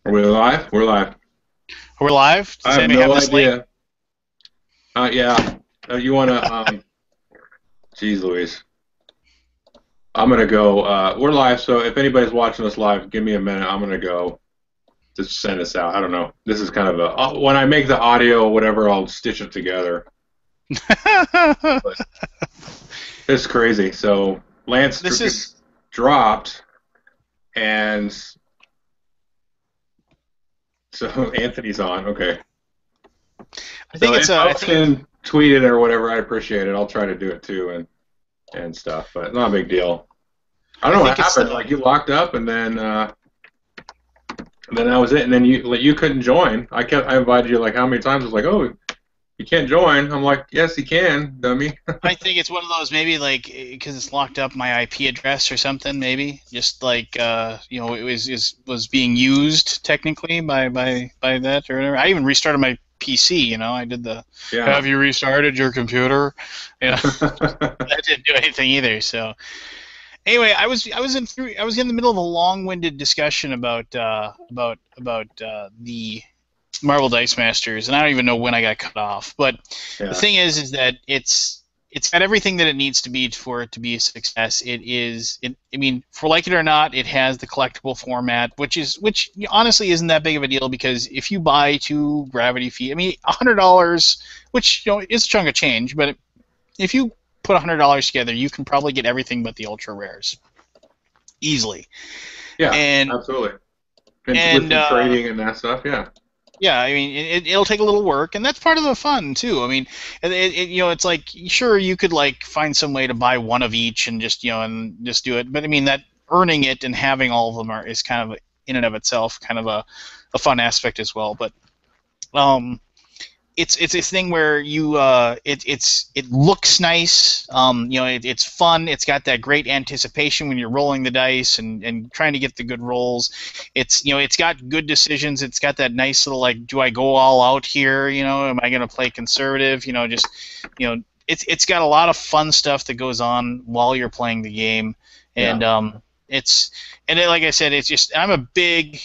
Are we live? We're live. We're live? I Does have anybody no have this link? idea. Yeah. You want to, geez Louise. I'm going to go, we're live, so if anybody's watching us live, give me a minute. I'm going to go just send us out. I don't know. This is kind of when I make the audio or whatever, I'll stitch it together. But it's crazy. So Lance dropped, and so Anthony's on. Okay. I think If tweet it or whatever, I appreciate it. I'll try to do it too and stuff, but not a big deal. I don't know what happened. Like, you locked up, and then that was it. And then you couldn't join. I invited you like how many times? I was like, oh, you can't join. I'm like, yes, you can, dummy. I think it's one of those, maybe like because it's locked up my IP address or something. Maybe just like it was being used technically by that or whatever. I even restarted my PC. I did the have you restarted your computer? That didn't do anything either. So. Anyway, I was in the middle of a long-winded discussion about the Marvel Dice Masters, and I don't even know when I got cut off. But the thing is that it's got everything that it needs to be for it to be a success. I mean, for like it or not, it has the collectible format, which honestly isn't that big of a deal, because if you buy 2 Gravity Feet, I mean, $100, which is a chunk of change, but if you put $100 together, you can probably get everything but the ultra rares easily. Yeah, absolutely. And with the trading and that stuff, yeah. Yeah, I mean, it'll take a little work, and that's part of the fun too. I mean, it's like, sure, you could like find some way to buy one of each and just do it, but I mean, that earning it and having all of them is kind of in and of itself kind of a fun aspect as well. But it's a thing where it looks nice. It's fun. It's got that great anticipation when you're rolling the dice and trying to get the good rolls. It's got good decisions. It's got that nice little, like, do I go all out here? Am I going to play conservative? It's got a lot of fun stuff that goes on while you're playing the game, and like I said, it's just, I'm a big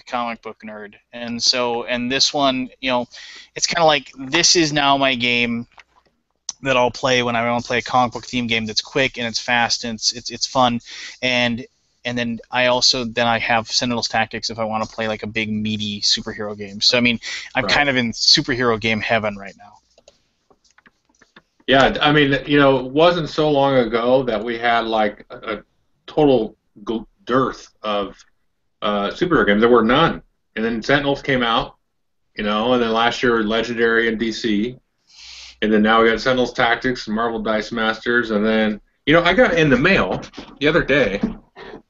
comic book nerd, and this one, it's kind of like, this is now my game that I'll play when I want to play a comic book theme game that's quick and it's fast and it's fun, and then I have Sentinel's Tactics if I want to play like a big meaty superhero game. So I mean, I'm kind of in superhero game heaven right now. Yeah, I mean, it wasn't so long ago that we had like a total dearth of superhero games. There were none, and then Sentinels came out, and then last year Legendary and DC, and then now we got Sentinels Tactics and Marvel Dice Masters, and then I got in the mail the other day.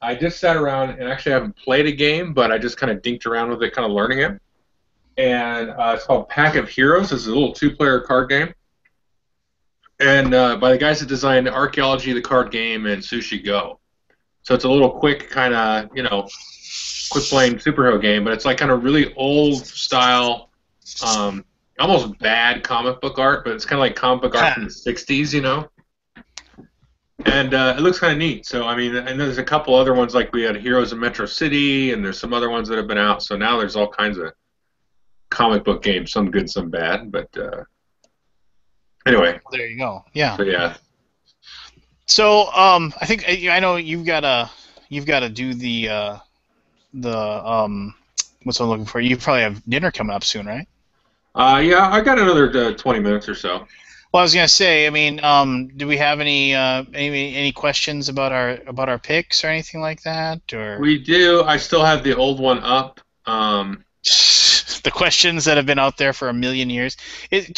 I just sat around and actually haven't played a game, but I just kind of dinked around with it, kind of learning it, and it's called Pack of Heroes. It's a little 2-player card game, and by the guys that designed Archaeology, the card game, and Sushi Go. So it's a little quick kind of quick playing superhero game, but it's like kind of really old style, almost bad comic book art, but it's kind of like comic book art from the 60s, and it looks kind of neat. So I mean, and there's a couple other ones, like we had Heroes of Metro City, and there's some other ones that have been out. So now there's all kinds of comic book games, some good, some bad, but anyway. There you go. Yeah. But yeah. So I think I know you've got to do the what's I'm looking for. You probably have dinner coming up soon, right? Yeah, I got another 20 minutes or so. Well, I was gonna say, I mean, do we have any questions about our picks or anything like that? Or we do. I still have the old one up. The questions that have been out there for a million years. Please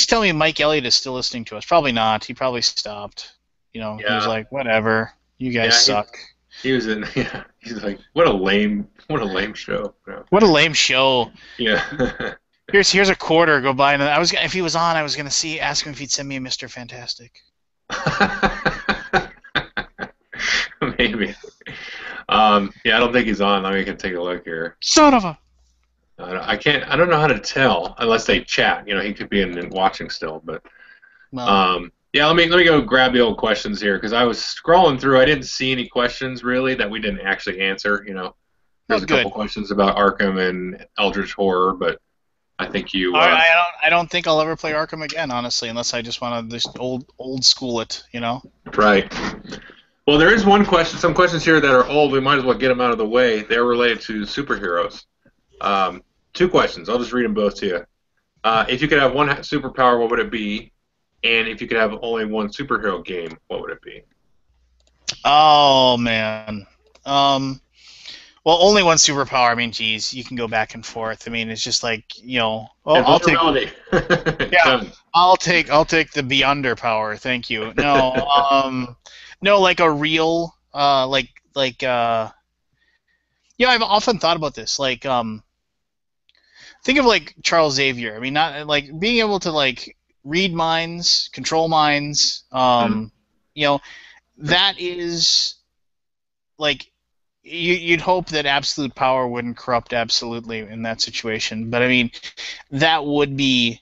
tell me Mike Elliott is still listening to us. Probably not. He probably stopped. He was like, whatever. You guys suck. He was in. Yeah. He's like, what a lame show. Yeah. What a lame show. Yeah. Here's a quarter. Go buy another. If he was on, I was gonna ask him if he'd send me a Mr. Fantastic. Maybe. Yeah, I don't think he's on. Let me take a look here. Son of a. I can't. I don't know how to tell unless they chat. He could be in watching still, but. Well, Yeah, let me go grab the old questions here because I was scrolling through. I didn't see any questions really that we didn't actually answer. Oh, There's a couple good. questions about Arkham and Eldritch Horror, but I think you. I don't think I'll ever play Arkham again, honestly, unless I just want to just old school it, you know. Right. Well, there is one question. Some questions here that are old. We might as well get them out of the way. They're related to superheroes. Two questions. I'll just read them both to you. If you could have one superpower, what would it be? And if you could have only one superhero game, what would it be? Oh man. Um, well, only one superpower. I mean, geez, you can go back and forth. I mean, it's just like I'll take. Invulnerability. Yeah, Done. I'll take the Beyonder power. Thank you. No, no, like a real, yeah. I've often thought about this. Like, think of like Charles Xavier. I mean, not like being able to like read minds, control minds. Mm. You know, that is like you'd hope that absolute power wouldn't corrupt absolutely in that situation. But I mean, that would be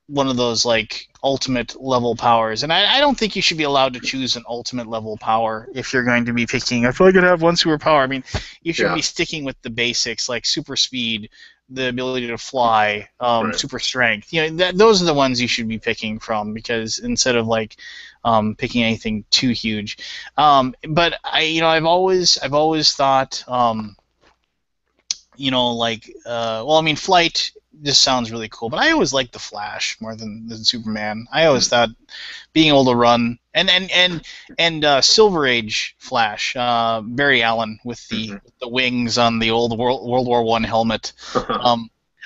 one of those like ultimate level powers. And I don't think you should be allowed to choose an ultimate level power if you're going to be picking. I feel like I'd have one superpower. I mean, you should Yeah. be sticking with the basics like super speed, the ability to fly, Right. super strength. Those are the ones you should be picking from because instead of like picking anything too huge. But I've always thought. Well, I mean, flight just sounds really cool, but I always liked the Flash more than Superman. I always Mm. thought being able to run and Silver Age Flash, Barry Allen with the Hmm. with the wings on the old World War One helmet.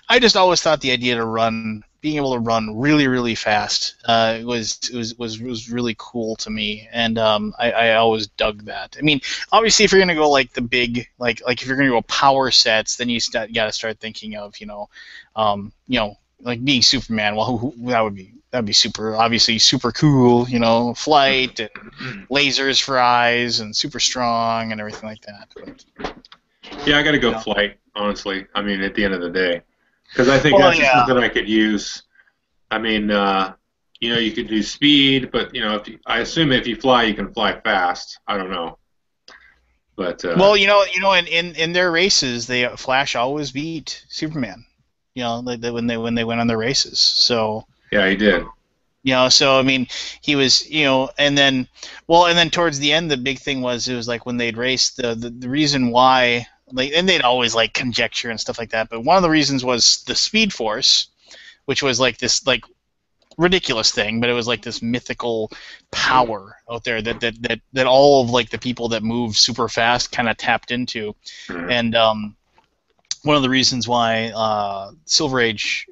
I just always thought the idea to run, being able to run really, really fast, was really cool to me, and I always dug that. I mean, obviously, if you're gonna go like the big, like if you're gonna go power sets, then you got to start thinking of like being Superman. Well, that'd be super, obviously super cool, flight and lasers for eyes and super strong and everything like that. But, Yeah, I got to you go know, flight, honestly. I mean, at the end of the day, because I think well, that's just yeah. something I could use. I mean, you could do speed, but I assume if you fly, you can fly fast. I don't know, but Well, in their races, Flash always beat Superman. When they went on their races. So yeah, he did. so I mean, he was and then towards the end, the big thing was it was like when they'd race the reason why and they'd always like conjecture and stuff like that. But one of the reasons was the Speed Force, which was like this like ridiculous thing, but it was like this mythical power out there that all of like the people that move super fast kind of tapped into, Mhm. and one of the reasons why Silver Age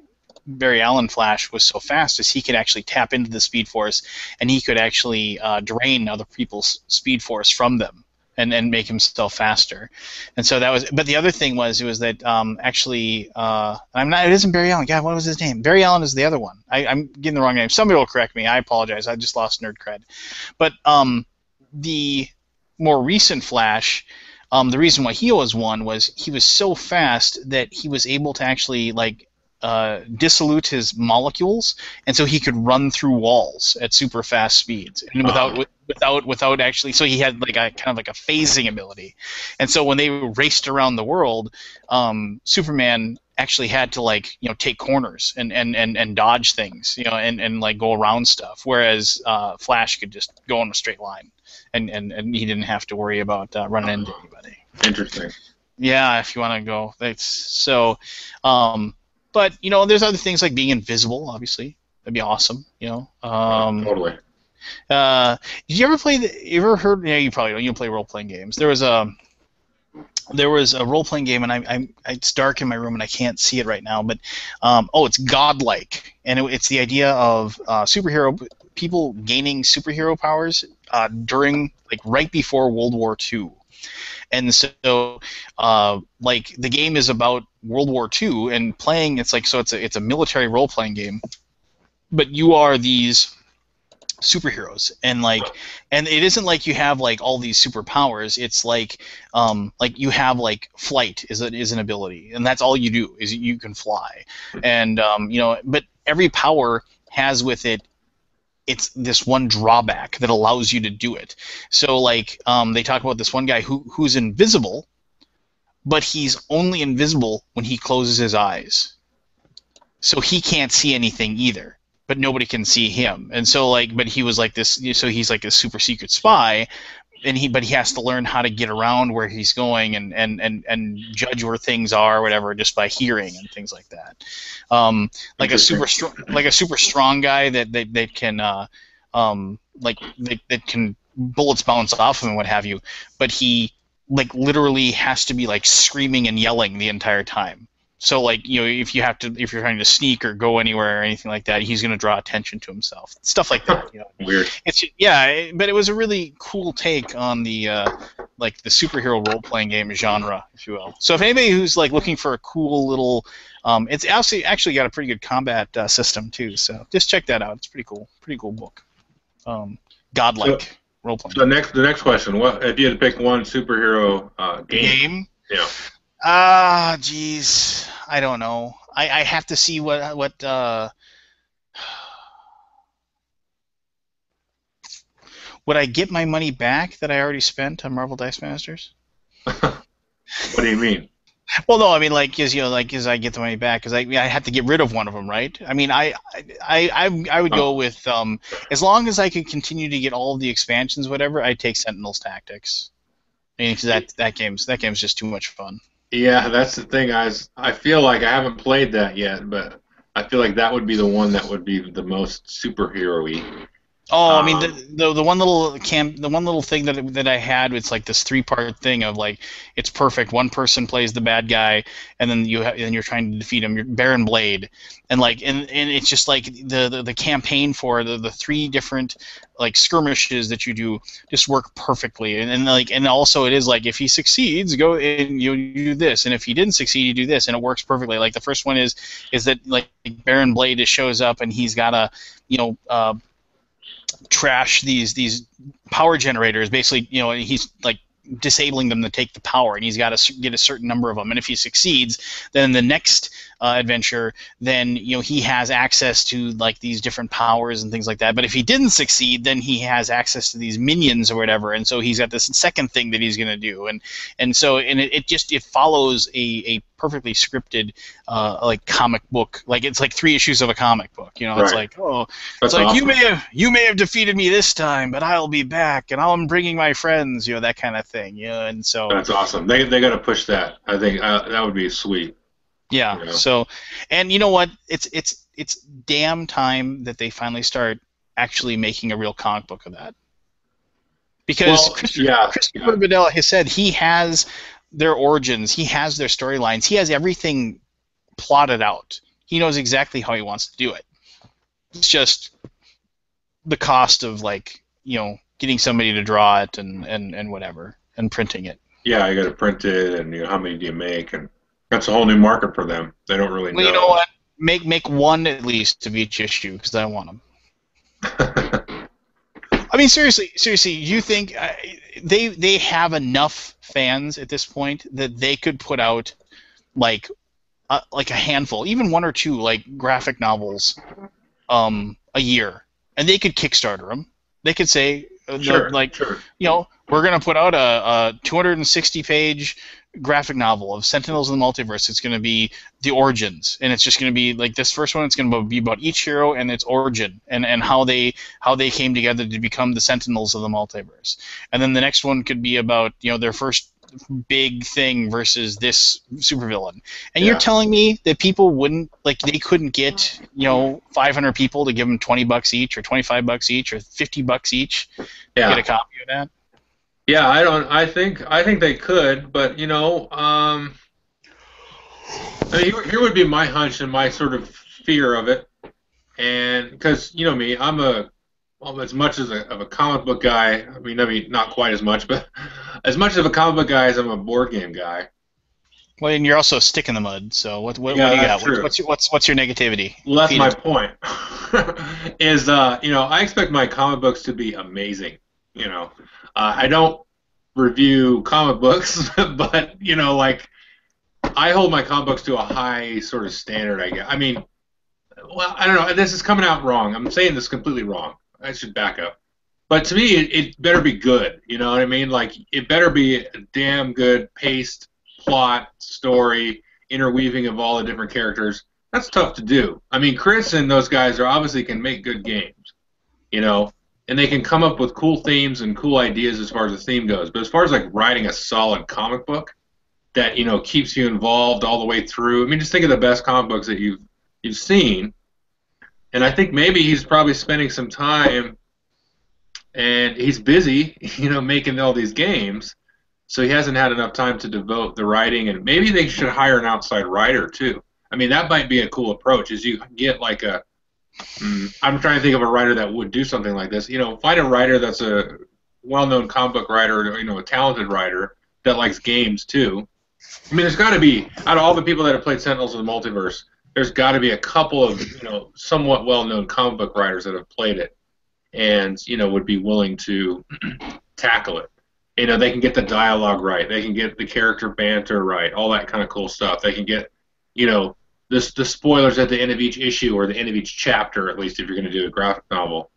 Barry Allen Flash was so fast is he could actually tap into the Speed Force, and he could actually drain other people's Speed Force from them. And make himself faster, and so that was. But the other thing was, it was that actually, I'm not. It isn't Barry Allen. God, what was his name? Barry Allen is the other one. I'm getting the wrong name. Somebody will correct me. I apologize. I just lost nerd cred. But the more recent Flash, the reason why he always won was he was so fast that he was able to actually like dissolute his molecules, and so he could run through walls at super fast speeds, and Uh, without actually. So he had like a kind of like a phasing ability, and so when they raced around the world, Superman actually had to like take corners and dodge things, and like go around stuff, whereas Flash could just go in a straight line, and he didn't have to worry about running into anybody. Interesting. Yeah, if you want to go, that's so. But there's other things like being invisible. Obviously, that'd be awesome. Totally. Did you ever play? You ever heard? Yeah, you probably don't. You don't play role playing games. There was a role playing game, and it's dark in my room and I can't see it right now. But it's Godlike, and it's the idea of superhero people gaining superhero powers during like right before World War II. And so like the game is about World War II and playing. It's like, so it's a military role playing game, but you are these superheroes, and it isn't like you have like all these superpowers. It's like you have like flight is an ability, and that's all you do is you can fly. And but every power has with it it's this one drawback that allows you to do it. So like they talk about this one guy who's invisible, but he's only invisible when he closes his eyes. So he can't see anything either, but nobody can see him. And so like, but he was like this, so he's like a super secret spy, but he has to learn how to get around where he's going and judge where things are, or whatever, just by hearing and things like that. Like a super strong guy that can that can bullets bounce off of him and what have you, but he like literally has to be like screaming and yelling the entire time. So like, you know, if you're trying to sneak or go anywhere or anything like that, he's going to draw attention to himself. Stuff like that. You know? Weird. But it was a really cool take on the like the superhero role playing game genre, if you will. So if anybody who's like looking for a cool little, it's actually got a pretty good combat system too. So just check that out. It's pretty cool book. Godlike role playing. So the next question: what if you had to pick one superhero game? Yeah. Geez, I don't know. I have to see what would I get my money back that I already spent on Marvel Dice Masters? What do you mean? Well, no, I mean like as I get the money back, because I have to get rid of one of them, right? I mean, I would go with as long as I could continue to get all of the expansions, whatever. I'd take Sentinel's Tactics. I mean, because that game's just too much fun. Yeah, that's the thing. I feel like I haven't played that yet, but I feel like that would be the one that would be the most superhero-y. Oh, I mean the one little thing that I had, it's like this 3-part thing of like it's perfect. One person plays the bad guy, and then you're trying to defeat him. You're Baron Blade, and it's just like the campaign for the 3 different like skirmishes that you do just work perfectly. And also it is like if he succeeds, go and you do this, and if he didn't succeed, you do this, and it works perfectly. Like the first one is that like Baron Blade just shows up and he's got to trash these power generators. Basically, he's like disabling them to take the power, and he's got to get a certain number of them. And if he succeeds, then the next adventure, then he has access to like these different powers and things like that. But if he didn't succeed, then he has access to these minions or whatever. And so he's got this second thing that he's going to do, and it follows a perfectly scripted like comic book. Like it's like 3 issues of a comic book. Right. It's like That's like awesome. you may have defeated me this time, but I'll be back, and I'm bringing my friends. That kind of thing. And so that's awesome. They got to push that. I think that would be sweet. Yeah. So, and you know what? It's damn time that they finally start actually making a real comic book of that. Because Christopher Badell has said he has their origins, he has their storylines, he has everything plotted out. He knows exactly how he wants to do it. It's just the cost of getting somebody to draw it and whatever and printing it. Yeah, you got to print it, and how many do you make, and that's a whole new market for them. They don't really know. Well, you know what? Make one at least of each issue, because I want them. I mean, seriously, you think they have enough fans at this point that they could put out like a handful, even 1 or 2 like graphic novels a year, and they could Kickstarter them. They could say sure. We're going to put out a 260-page graphic novel of Sentinels in the Multiverse. It's going to be the origins, and it's just going to be like this first one. It's going to be about each hero and its origin, and how they came together to become the Sentinels of the Multiverse. And then the next one could be about their first big thing versus this supervillain. And you're telling me that people they couldn't get 500 people to give them $20 each, or $25 each, or $50 each to get a copy of that? Yeah, I think they could, but I mean, here would be my hunch and my sort of fear of it, and because me, I'm as much of a comic book guy. I mean, not quite as much, but as much of a comic book guy as I'm a board game guy. Well, and you're also a stick in the mud. So what do you got? True. What's your negativity? Well, that's my point. Is I expect my comic books to be amazing. I don't review comic books, but I hold my comic books to a high sort of standard, I guess. I mean, well, I don't know. This is coming out wrong. I'm saying this completely wrong. I should back up. But to me, it better be good. You know what I mean? Like, it better be a damn good paced plot, story, interweaving of all the different characters. That's tough to do. I mean, Chris and those guys are obviously can make good games, you know, and they can come up with cool themes and cool ideas as far as the theme goes. But as far as like writing a solid comic book that keeps you involved all the way through. I mean, just think of the best comic books that you've seen, and I think maybe he's probably spending some time. And he's busy, making all these games, so he hasn't had enough time to devote the writing. And maybe they should hire an outside writer too. I mean, that might be a cool approach. Is you get like I'm trying to think of a writer that would do something like this. Find a writer that's a well-known comic book writer, a talented writer that likes games too. I mean, there's got to be, out of all the people that have played Sentinels of the Multiverse, there's got to be a couple of somewhat well-known comic book writers that have played it. And would be willing to tackle it. They can get the dialogue right. They can get the character banter right. All that kind of cool stuff. They can get, the spoilers at the end of each issue or the end of each chapter, at least if you're going to do a graphic novel.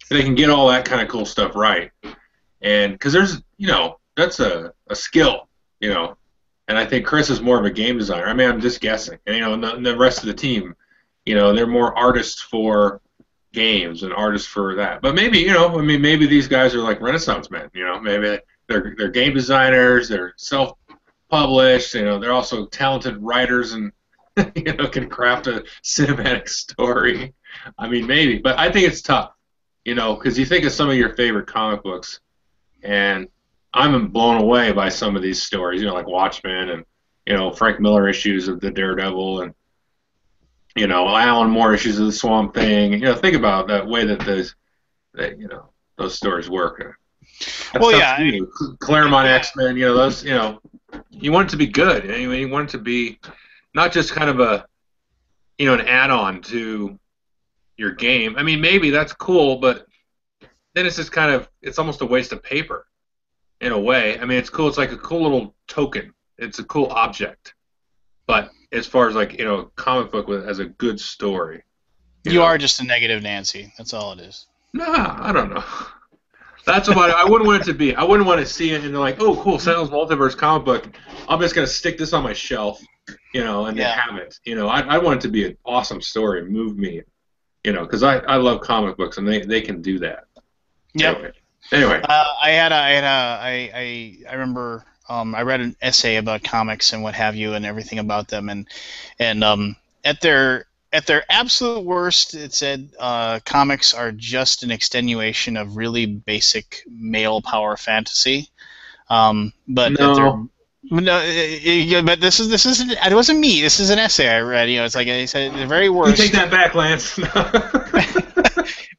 They can get all that kind of cool stuff right. And because there's, that's a skill, And I think Chris is more of a game designer. I mean, I'm just guessing. And the rest of the team, they're more artists for games and artists for that. But maybe, maybe these guys are like Renaissance men, maybe they're game designers, they're self-published, they're also talented writers and, can craft a cinematic story. I mean, maybe, but I think it's tough, because you think of some of your favorite comic books, and I'm blown away by some of these stories, like Watchmen and, Frank Miller issues of the Daredevil and, Alan Moore issues of the Swamp Thing. Think about that way that those stories work. That's well, yeah, Claremont X-Men. Those. You want it to be good. You want it to be not just kind of an add-on to your game. I mean, maybe that's cool, but then it's just it's almost a waste of paper in a way. I mean, it's cool. It's like a cool little token. It's a cool object, but as far as a comic book as a good story. You are just a negative Nancy. That's all it is. Nah, I don't know. That's what I wouldn't want it to be. I wouldn't want to see it and they're like, oh, cool, Sentinels Multiverse comic book. I'm just going to stick this on my shelf, and then have it. I want it to be an awesome story, move me, because I love comic books and they can do that. Yep. Anyway. I remember. I read an essay about comics and what have you and everything about them, and at their absolute worst, it said comics are just an extenuation of really basic male power fantasy. But no. But this isn't. It wasn't me. This is an essay I read. It's like they said the very worst. You take that back, Lance.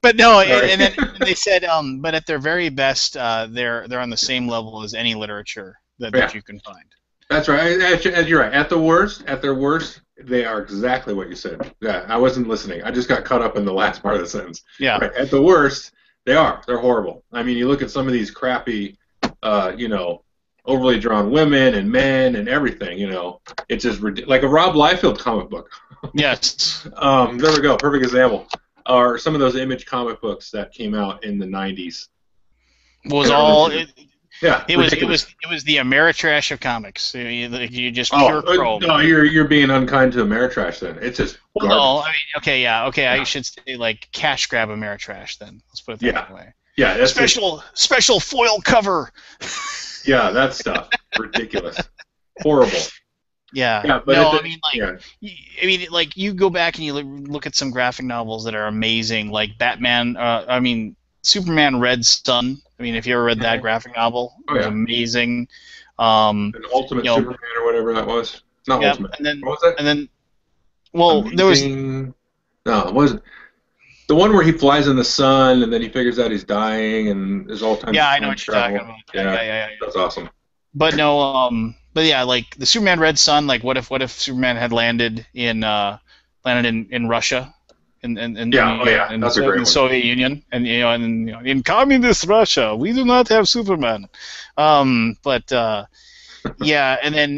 But no, and then they said, but at their very best, they're on the same level as any literature that you can find. That's right. You're right. At their worst, they are exactly what you said. Yeah, I wasn't listening. I just got caught up in the last part of the sentence. Yeah. Right. At the worst, they are. They're horrible. I mean, you look at some of these crappy, overly drawn women and men and everything. It's just like a Rob Liefeld comic book. Yes. There we go. Perfect example. Or some of those Image comic books that came out in the '90s. Was all. Yeah, it was the Ameritrash of comics. You just pure chrome. No, you're being unkind to Ameritrash then. It's just garbage. No, I mean, okay, yeah. I should say like cash grab Ameritrash then. Let's put it that way. Yeah, that's special foil cover. Yeah, that stuff ridiculous, horrible. Yeah, but no, you go back and you look at some graphic novels that are amazing, like Batman. Superman Red Sun. I mean, if you ever read that graphic novel, it was amazing. An Ultimate Superman or whatever that was. Not Ultimate. And then, what was that? And then, well, amazing... there was. No, it wasn't. The one where he flies in the sun and then he figures out he's dying and there's all kinds. Yeah, of I know what you're talking about. Yeah. That's awesome. But no, but yeah, like the Superman Red Sun. Like, what if Superman had landed in Russia? In the Soviet Union, and in communist Russia, we do not have Superman. Yeah, and then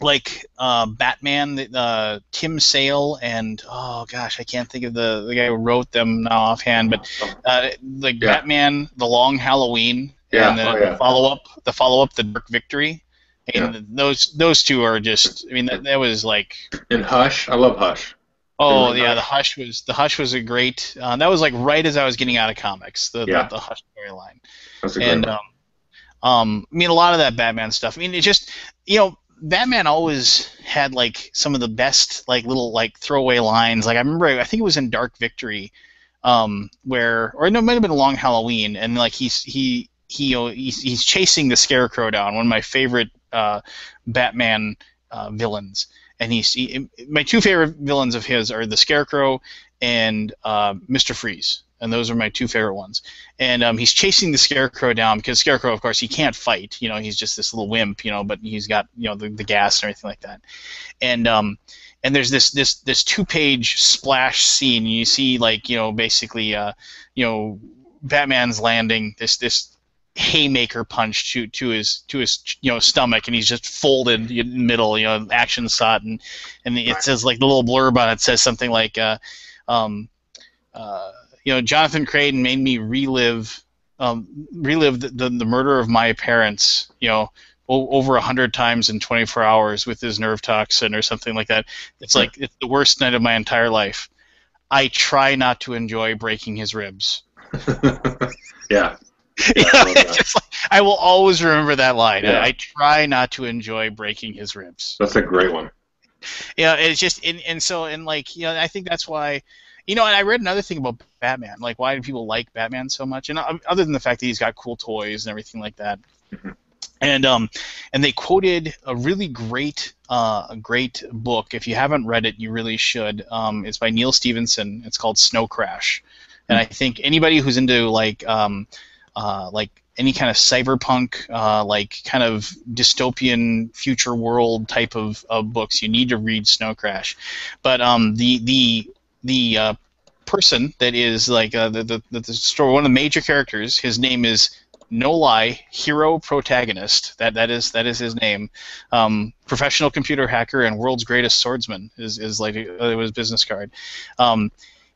like Batman, Tim Sale, and oh gosh, I can't think of the guy who wrote them now offhand, but like Yeah. Batman, The Long Halloween, Yeah. and Oh the yeah. follow up, The Dark Victory. I Yeah. mean, those two are just. I mean, that was like. And Hush. I love Hush. You ever Oh read yeah, Hush? The Hush was a great. That was like right as I was getting out of comics, Yeah. the Hush storyline, That's a great and one. I mean, a lot of that Batman stuff. I mean, it just, Batman always had like some of the best like little like throwaway lines. Like I remember, I think it was in Dark Victory, where, or no, it might have been a Long Halloween, and like he's chasing the Scarecrow down, one of my favorite Batman villains. And my two favorite villains of his are the Scarecrow and Mr. Freeze, and those are my two favorite ones. And he's chasing the Scarecrow down because Scarecrow, of course, he can't fight. He's just this little wimp. But he's got the gas and everything like that. And there's this 2-page splash scene. And you see like basically Batman's landing this haymaker punch to his stomach, and he's just folded in the middle, action shot, and it says like the little blurb on it says something like um, Jonathan Crane made me relive the murder of my parents, over 100 times in 24 hours with his nerve toxin or something like that. It's like it's the worst night of my entire life. I try not to enjoy breaking his ribs. Yeah. I will always remember that line. Yeah. I try not to enjoy breaking his ribs. That's a great one. It's just I think that's why. And I read another thing about Batman. Like, why do people like Batman so much? And other than the fact that he's got cool toys and everything like that. Mm-hmm. And they quoted a really great book. If you haven't read it, you really should. It's by Neil Stephenson. It's called Snow Crash. And I think anybody who's into like any kind of cyberpunk, like kind of dystopian future world type of books, you need to read Snow Crash. But the person that is like the story, one of the major characters, his name is, no lie, hero protagonist. That is his name. Professional computer hacker and world's greatest swordsman is like his business card.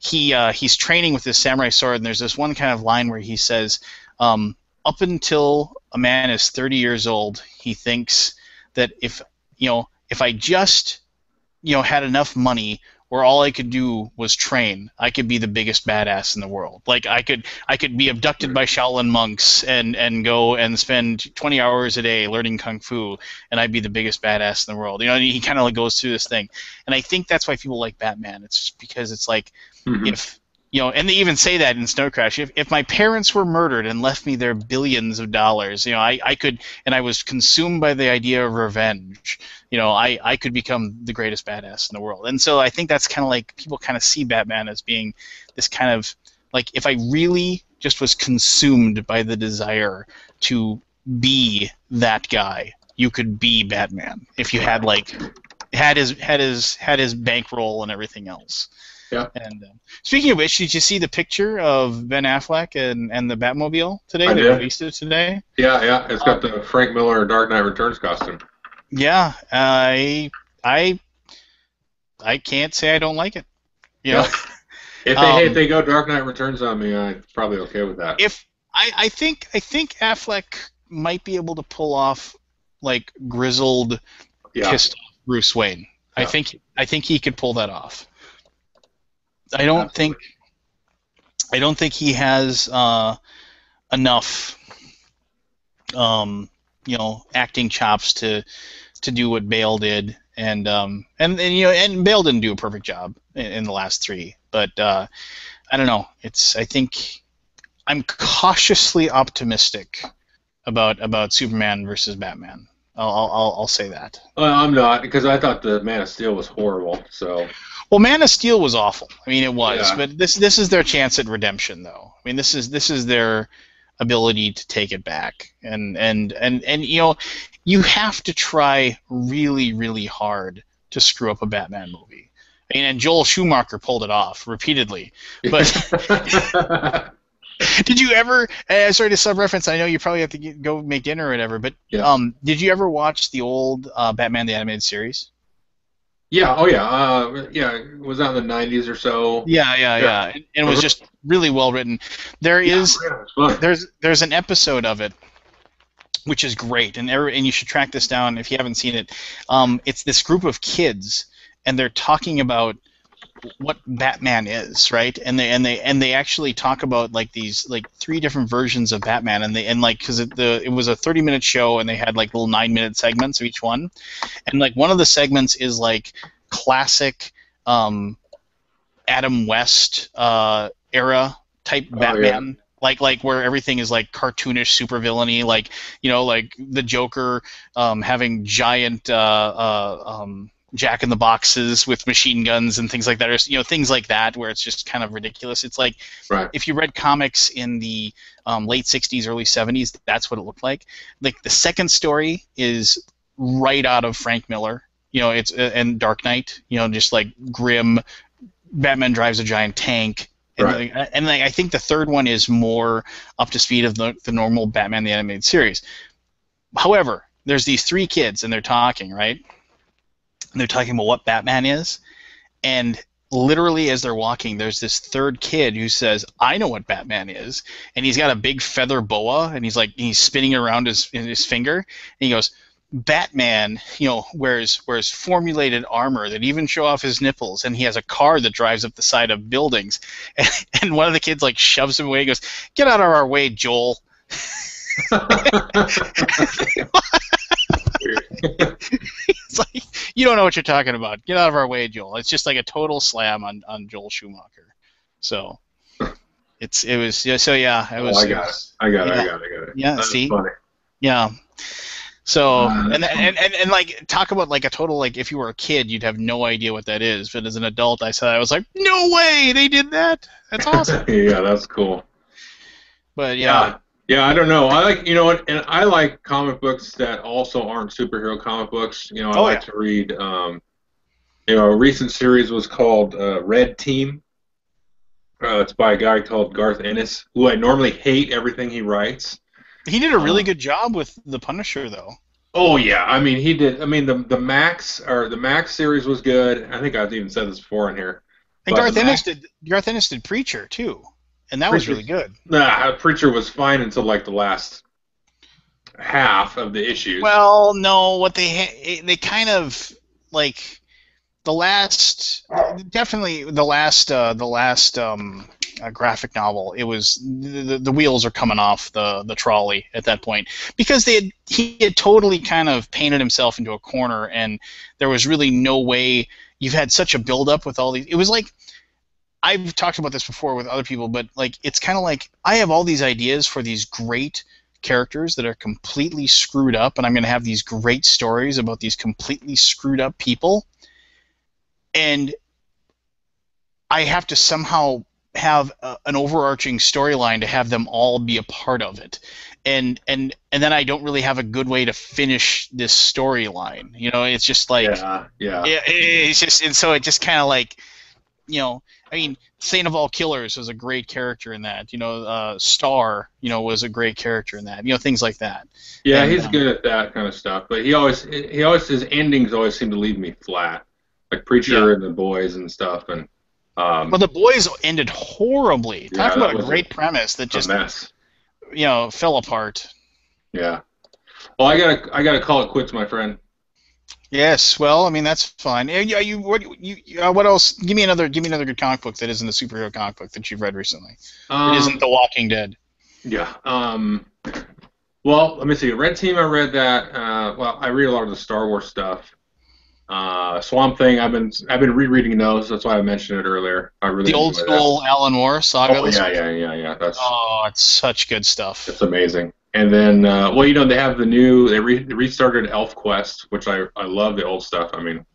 He's training with this samurai sword, and there's this one kind of line where he says, up until a man is 30 years old, he thinks that if I just had enough money where all I could do was train, I could be the biggest badass in the world. Like I could be abducted by Shaolin monks and go and spend 20 hours a day learning kung fu, and I'd be the biggest badass in the world. And he kind of like goes through this thing, and I think that's why people like Batman. It's just because it's like, if and they even say that in Snow Crash. If my parents were murdered and left me their billions of dollars, I could, and I was consumed by the idea of revenge, I could become the greatest badass in the world. And so I think that's kind of like, people kind of see Batman as being this kind of, like, if I really just was consumed by the desire to be that guy, you could be Batman if you had his bankroll and everything else. Yeah. And speaking of which, did you see the picture of Ben Affleck and the Batmobile today? I They did. released it today. Yeah. It's got the Frank Miller Dark Knight Returns costume. Yeah, I can't say I don't like it. Yeah. If they go Dark Knight Returns on me, I'm probably okay with that. If I think Affleck might be able to pull off like grizzled, pissed off Bruce Wayne. Yeah. I think he could pull that off. I don't think he has enough acting chops to do what Bale did, and Bale didn't do a perfect job in the last three, but I don't know. I think I'm cautiously optimistic about Superman versus Batman. I'll say that. Well, I'm not, because I thought the Man of Steel was horrible. So. Well, Man of Steel was awful. I mean, it was, but this is their chance at redemption, though. I mean, this is their ability to take it back, and you have to try really, really hard to screw up a Batman movie. I mean, and Joel Schumacher pulled it off repeatedly, but Did you ever? Sorry to sub-reference. I know you probably have to go make dinner or whatever, but Yeah. did you ever watch the old Batman the Animated Series? Yeah. Oh yeah. Yeah. It was out in the '90s or so. Yeah. Yeah. And it was Uh-huh. just really well written. There Yeah. is Yeah. It's fun. there's an episode of it which is great, and you should track this down if you haven't seen it. It's this group of kids, and they're talking about what Batman is, right? And they actually talk about like these like three different versions of Batman, and like because it was a 30-minute show, and they had like little 9-minute segments of each one, and like one of the segments is like classic Adam West era type Oh yeah. Batman. Like where everything is like cartoonish supervillainy, like like the Joker having giant Jack in the Boxes with machine guns and things like that, or things like that, where it's just kind of ridiculous. It's like Right. if you read comics in the late '60s, early '70s, that's what it looked like. Like the second story is right out of Frank Miller. It's and Dark Knight. Just like grim. Batman drives a giant tank. Right. And I think the third one is more up to speed of the normal Batman the Animated Series. However, there's these three kids, and they're talking, right? And they're talking about what Batman is, and literally as they're walking, there's this third kid who says, "I know what Batman is," and he's got a big feather boa, and he's spinning it around his finger, and he goes, "Batman, wears formulated armor that even show off his nipples, and he has a car that drives up the side of buildings." And one of the kids like shoves him away, and goes, "Get out of our way, Joel." It's like, you don't know what you're talking about. Get out of our way, Joel. It's just like a total slam on Joel Schumacher. So it was yeah. So yeah, it was. Oh, I got it. I got it. Yeah. I got it. I got it. Yeah. That's See. funny. Yeah. So That's funny. and like talk about like a total like if you were a kid you'd have no idea what that is, but as an adult I was like, no way they did that. That's awesome. Yeah, that's cool. But yeah. Yeah, I don't know. I like, and I like comic books that also aren't superhero comic books. I like to read. A recent series was called Red Team. It's by a guy called Garth Ennis, who I normally hate everything he writes. He did a really good job with the Punisher, though. Oh yeah, I mean he did. I mean the Max series was good. I think I've even said this before in here. And But Garth Ennis did Preacher too, and that was Preacher, really good. nah, Preacher was fine until like the last half of the issues. Well, no, what they kind of like the last, definitely the last graphic novel. It was the wheels are coming off the trolley at that point because he had totally kind of painted himself into a corner, and there was really no way. You've had such a build up with all these. It was like I've talked about this before with other people, but like it's kind of like I have all these ideas for these great characters that are completely screwed up, and I'm going to have these great stories about these completely screwed up people, and I have to somehow have an overarching storyline to have them all be a part of it, and then I don't really have a good way to finish this storyline. It's just like yeah. it's just, and so it just kind of like, I mean, Saint of All Killers was a great character in that. Star, was a great character in that. Things like that. Yeah, And, he's good at that kind of stuff, but he always his endings always seem to leave me flat, like Preacher and the Boys and stuff, and. Well, the Boys ended horribly. Talk about a great premise that just mess. Fell apart. Yeah. Well, I gotta call it quits, my friend. Yes. Well, I mean that's fine. What else? Give me another good comic book that isn't a superhero comic book that you've read recently. It isn't The Walking Dead. Yeah. Well, let me see. Red Team, I read that. Well, I read a lot of the Star Wars stuff. Swamp Thing, I've been rereading those. That's why I mentioned it earlier. I really the old school Alan Moore saga. Oh yeah. It's such good stuff. It's amazing. And then, they have the new. They restarted ElfQuest, which I love the old stuff. I mean,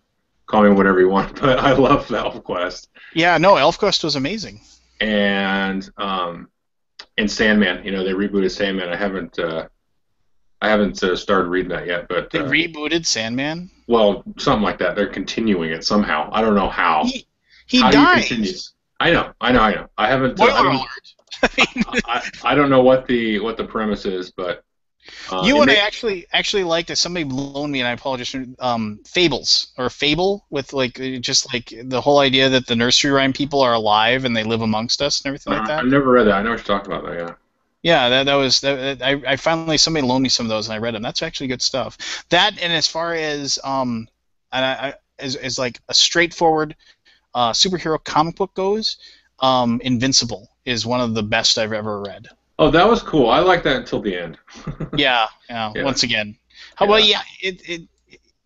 call me whatever you want, but I love the ElfQuest. Yeah, no, ElfQuest was amazing. And Sandman, they rebooted Sandman. I haven't started reading that yet, but they rebooted Sandman. Well, something like that. They're continuing it somehow. I don't know how. He how dies. I know. I haven't. Spoiler alert. I don't know what the premise is, but You know what I actually liked is somebody loaned me, and I apologize. Fables or Fable with like just like the whole idea that the nursery rhyme people are alive and they live amongst us and everything like that. I've never read that. I know what you're talking about, though. Yeah. Yeah, I finally somebody loaned me some of those and I read them. That's actually good stuff. That and as far as and as like a straightforward superhero comic book goes, Invincible is one of the best I've ever read. Oh, that was cool. I liked that until the end. Yeah. Yeah. Once again, how about it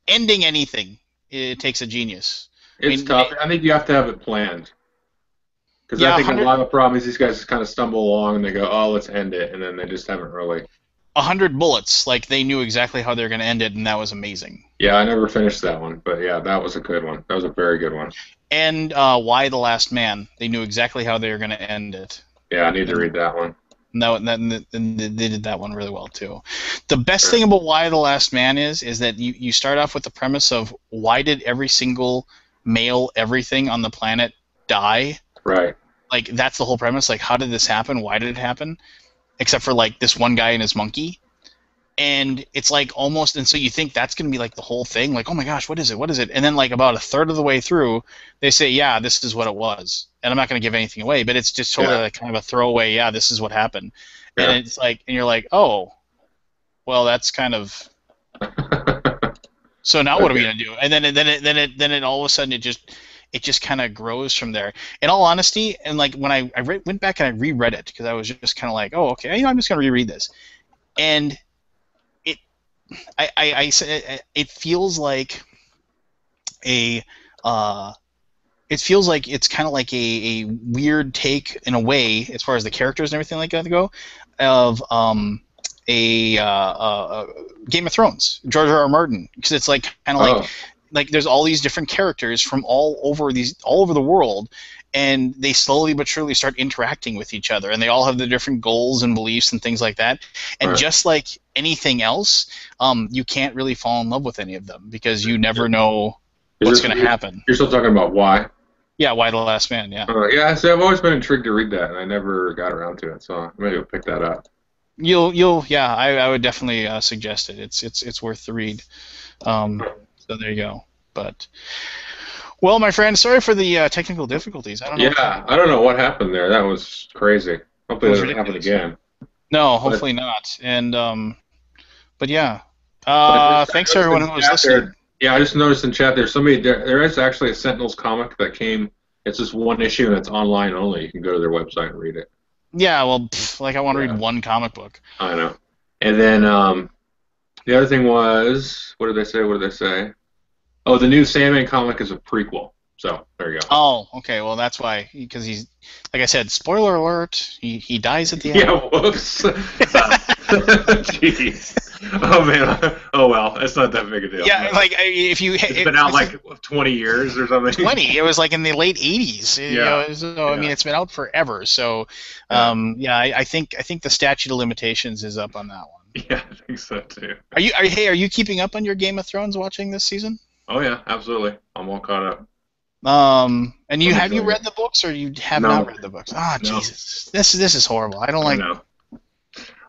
ending anything? It takes a genius. It's tough. I think you have to have it planned. Because I think a lot of the problem is these guys just kind of stumble along and they go, oh, let's end it, and then they just haven't really. 100 bullets, like they knew exactly how they were going to end it, and that was amazing. Yeah, I never finished that one, but yeah, that was a good one. That was a very good one. And Why the Last Man? They knew exactly how they were going to end it. Yeah, I need to read that one. No, and they did that one really well too. The best thing about Why the Last Man is that you start off with the premise of why did every single male everything on the planet die? Right. Like that's the whole premise. Like how did this happen? Why did it happen? Except for like this one guy and his monkey. And it's like almost, and so you think that's going to be like the whole thing, like, oh my gosh, what is it? What is it? And then like about a third of the way through, they say, yeah, this is what it was. And I'm not going to give anything away, but it's just totally like kind of a throwaway, yeah, this is what happened. Yeah. And it's like, and you're like, oh, well, that's kind of. So now what are we going to do? And then it all of a sudden it just kind of grows from there. In all honesty, and like when I went back and I reread it because I was just kind of like, oh, okay, you know, I'm just going to reread this, and it feels like it's kind of like a weird take in a way as far as the characters and everything like that go of Game of Thrones, George R. R. Martin, because it's like kind of like there's all these different characters from all over the world, and they slowly but surely start interacting with each other, and they all have their different goals and beliefs and things like that. And just like anything else, you can't really fall in love with any of them because you never know what's going to happen. You're still talking about Why? Yeah, Why the Last Man, yeah. Yeah, so I've always been intrigued to read that, and I never got around to it, so maybe I'll pick that up. Yeah, I would definitely suggest it. It's worth the read. So there you go. But, well, my friend, sorry for the technical difficulties. I don't know. Yeah, I don't know what happened there. That was crazy. Hopefully it doesn't happen again. No, hopefully not. And but yeah, thanks to everyone who was listening. Yeah, I just noticed in chat there's somebody there is actually a Sentinels comic that came. It's just one issue and it's online only. You can go to their website and read it. Yeah, well, like I want to read one comic book. I know. And then the other thing was, what did they say? Oh, the new Sandman comic is a prequel. So there you go. Oh, okay. Well, that's why, because he's, like I said, spoiler alert. He dies at the end. Yeah. Whoops. Jeez. Oh man. Oh well. It's not that big a deal. Yeah. Like if you. It's been out like 20 years or something. 20. It was like in the late 80s. Yeah. You know, so, I mean, it's been out forever. So, I think the statute of limitations is up on that one. Yeah, I think so too. Are you keeping up on your Game of Thrones watching this season? Oh yeah, absolutely. I'm all caught up. And have you read the books, or you have not read the books? Ah, no. Jesus, this is horrible. I don't like. I know.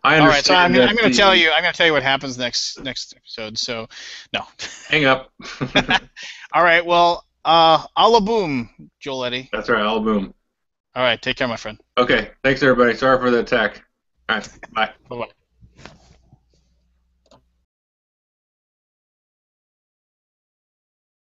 All right, so I'm going to tell you. I'm going to tell you what happens next episode. So, no. Hang up. All right. Well, alla boom, Joel Eddy. That's right, alla boom. All right. Take care, my friend. Okay. Thanks, everybody. Sorry for the attack. All right. Bye. Bye-bye.